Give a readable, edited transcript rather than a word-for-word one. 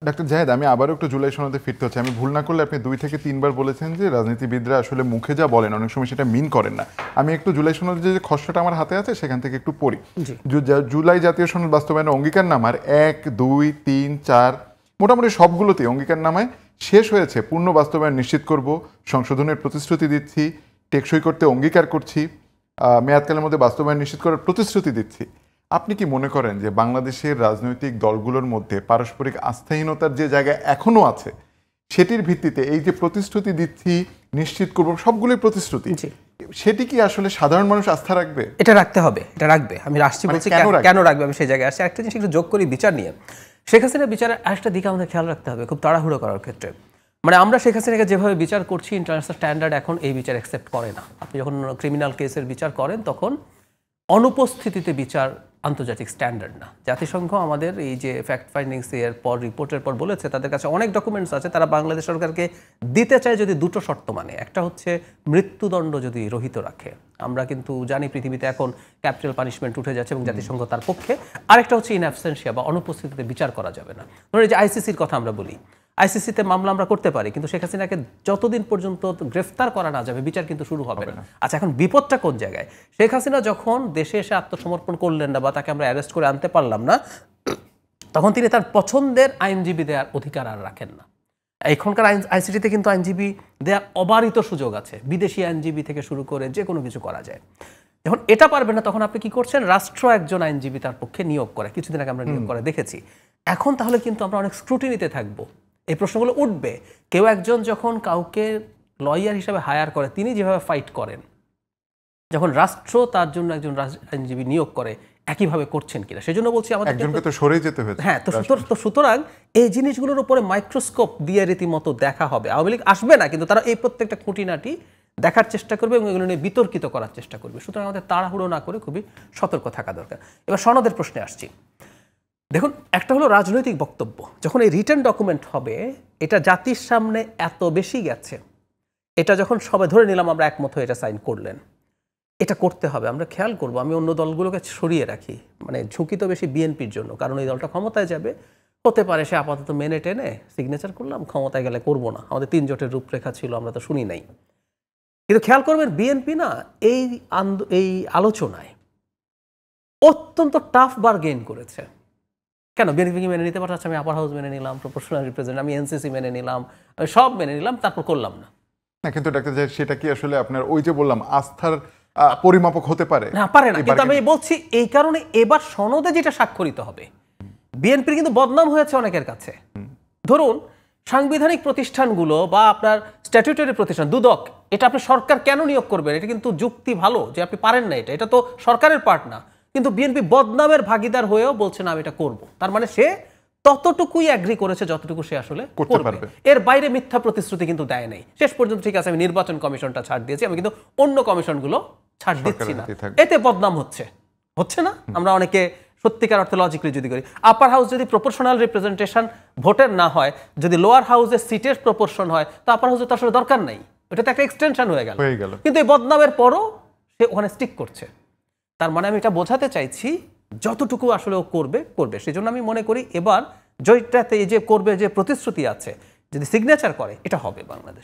Doctor Zahed, আমি আবারও একটু জুলাই সনদে ফিরতে হচ্ছে। আমি ভুল না করলে আপনি 2 থেকে 3 বার বলেছেন যে রাজনীতিবিদরা আসলে মুখে যা বলেন অনেক সময় সেটা মিন করেন না। আমি একটু জুলাই সনদের যে খসড়াটা আমার হাতে আছে সেখান থেকে একটু পড়ি। জুলাই জাতীয় সনদ বাস্তবায়নের অঙ্গীকারনামার 1, 2, 3, 4 মোটামুটি সবগুলোতেই অঙ্গীকারনামায় শেষ হয়েছে পূর্ণ বাস্তবায়ন নিশ্চিত করব, সংশোধনের প্রতিশ্রুতি দিচ্ছি, টেকসই করতে অঙ্গীকার করছি, মেয়াদকালের মধ্যে বাস্তবায়ন নিশ্চিত করার প্রতিশ্রুতি দিচ্ছি। আপনি কি মনে করেন যে বাংলাদেশের রাজনৈতিক দলগুলোর মধ্যে পারস্পরিক আস্থাহীনতার যে জায়গা এখনো আছে সেটির ভিত্তিতে এই যে প্রতিশ্রুতি দিচ্ছি, নিশ্চিত করব, সবগুলোই প্রতিশ্রুতি, সেটি কি আসলে সাধারণ মানুষ আস্থা রাখবে? এটা রাখতে হবে, এটা রাখবে। আমি রাষ্ট্রী বলছি কেন রাখবে, আমি সেই জায়গায় আসছি। একটা জিনিস একটু যোগ করি বিচার নিয়ে। শেখ হাসিনার বিচারের আরেকটা দিকে আমাদের খেয়াল রাখতে হবে, খুব তাড়াহুড়ো করার ক্ষেত্রে। মানে আমরা শেখ হাসিনাকে যেভাবে বিচার করছি, ইন্টারন্যাশনাল স্ট্যান্ডার্ড এখন এই বিচার অ্যাকসেপ্ট করে না। আপনি যখন ক্রিমিনাল কেসের বিচার করেন তখন অনুপস্থিতিতে বিচার আন্তর্জাতিক স্ট্যান্ডার্ড না। জাতিসংঘ আমাদের এই যে ফ্যাক্ট ফাইন্ডিংস এর পর, রিপোর্টের পর বলেছে তাদের কাছে অনেক ডকুমেন্টস আছে, তারা বাংলাদেশ সরকারকে দিতে চায় যদি দুটো শর্ত মানে। একটা হচ্ছে মৃত্যুদণ্ড যদি রহিত রাখে। আমরা কিন্তু জানি পৃথিবীতে এখন ক্যাপিটাল পানিশমেন্ট উঠে যাচ্ছে এবং জাতিসংঘ তার পক্ষে। আরেকটা হচ্ছে ইন অ্যাবসেন্সিয়া বা অনুপস্থিতিতে বিচার করা যাবে না। ধরুন এই যে আইসিসির কথা আমরা বলি, আইসিসিতে মামলা আমরা করতে পারি, কিন্তু শেখ হাসিনাকে যতদিন পর্যন্ত গ্রেফতার করা না যাবে বিচার কিন্তু শুরু হবে না। আচ্ছা, এখন বিপদটা কোন জায়গায়? শেখ হাসিনা যখন দেশে এসে আত্মসমর্পণ করলেন না বা তাকে আমরা অ্যারেস্ট করে আনতে পারলাম না, তখন তিনি তার পছন্দের আইনজীবী দেওয়ার অধিকার আর রাখেন না। এখনকার আইসিটিতে কিন্তু আইনজীবী দেওয়ার অবারিত সুযোগ আছে, বিদেশি আইনজীবী থেকে শুরু করে যে কোনো কিছু করা যায়। যখন এটা পারবে না তখন আপনি কি করছেন? রাষ্ট্র একজন আইনজীবী তার পক্ষে নিয়োগ করে, কিছুদিন আগে আমরা নিয়োগ করে দেখেছি। এখন তাহলে কিন্তু আমরা অনেক স্ক্রুটিনিতে থাকবো, এই প্রশ্নগুলো উঠবে। কেউ একজন যখন কাউকে লয়ার হিসাবে হায়ার করে, তিনি যেভাবে ফাইট করেন, যখন রাষ্ট্র তার জন্য একজন আইনজীবী নিয়োগ করে একইভাবে করছেন কিনা, সেজন্য বলছি আমাদের একজনকে তো সরে যেতে হয়েছে। হ্যাঁ, তো সুতরাং এই জিনিসগুলোর উপরে মাইক্রোস্কোপ দিয়ে রীতিমতো দেখা হবে। আওয়ামী লীগ আসবে না, কিন্তু তারা এই প্রত্যেকটা খুঁটিনাটি দেখার চেষ্টা করবে এবং এগুলো নিয়ে বিতর্কিত করার চেষ্টা করবে। সুতরাং আমাদের তাড়াহুড়ো না করে খুবই সতর্ক থাকা দরকার। এবার সনদের প্রশ্নে আসছি। দেখুন, একটা হলো রাজনৈতিক বক্তব্য। যখন এই রিটেন ডকুমেন্ট হবে, এটা জাতির সামনে এত বেশি গেছে, এটা যখন সবাই ধরে নিলাম আমরা একমত হয়ে এটা সাইন করলেন, এটা করতে হবে। আমরা খেয়াল করব, আমি অন্য দলগুলোকে সরিয়ে রাখি, মানে ঝুঁকি তো বেশি বিএনপির জন্য, কারণ এই দলটা ক্ষমতায় যাবে, হতে পারে সে আপাতত মেনে টেনে সিগনেচার করলাম, ক্ষমতায় গেলে করব না। আমাদের 3 জোটের রূপরেখা ছিল, আমরা তো শুনি নাই। কিন্তু খেয়াল করবেন বিএনপি না এই আলোচনায় অত্যন্ত টাফ বারগেইন করেছে। কেন? বিএনপিকে মেনে নিতে পারছে, আমি আপার হাউস মেনে নিলাম, প্রপোর্শনাল রিপ্রেজেন্ট, আমি এনসিসি মেনে নিলাম, আমি সব মেনে নিলাম, তারপর করলাম না। কিন্তু ডাক্তার জাহেদ, সেটা কি আসলে আপনার ওই যে বললাম আস্থার পরিমাপক হতে পারে? না, পারে না। কিন্তু আমি বলছি এই কারণে এবার সনদে যেটা স্বাক্ষরিত হবে, বিএনপির কিন্তু বদনাম হয়েছে অনেকের কাছে। ধরুন সাংবিধানিক প্রতিষ্ঠানগুলো বা আপনার স্ট্যাটিউটরি প্রতিষ্ঠান, দুদক, এটা আপনি সরকার কেন নিয়োগ করবেন? এটা কিন্তু যুক্তি ভালো যে আপনি পারেন না, এটা তো সরকারের পার্ট না। কিন্তু বিএনপি বদনামের ভাগিদার হয়েও বলছে না আমি এটা করব। তার মানে সে ততটুকুই অ্যাগ্রি করেছে যতটুকু সে আসলে করতে পারবে। এর বাইরে মিথ্যা প্রতিশ্রুতি কিন্তু দেয় নাই শেষ পর্যন্ত। ঠিক আছে, আমি নির্বাচন কমিশনটা ছাড় দিয়েছি, আমি কিন্তু অন্য কমিশনগুলো ছাড় দিচ্ছি না। এতে বদনাম হচ্ছে না? আমরা অনেকে সত্যিকার অর্থে লজিক্যালি যদি করি, আপার হাউস যদি প্রপোর্শনাল রিপ্রেজেন্টেশন ভোটের না হয়, যদি লোয়ার হাউসের সিটের প্রপোর্শন হয়, তো আপার হাউসে তো আসলে দরকার নাই, এটা তো একটা এক্সটেনশন হয়ে গেল। কিন্তু এই বদনামের পরও সে ওখানে স্টিক করছে। তার মানে আমি এটা বোঝাতে চাইছি, যতটুকু আসলে ও করবে। সেই জন্য আমি মনে করি এবার জয়টাতে এই যে করবে, যে প্রতিশ্রুতি আছে, যদি সিগনেচার করে, এটা হবে বাংলাদেশ।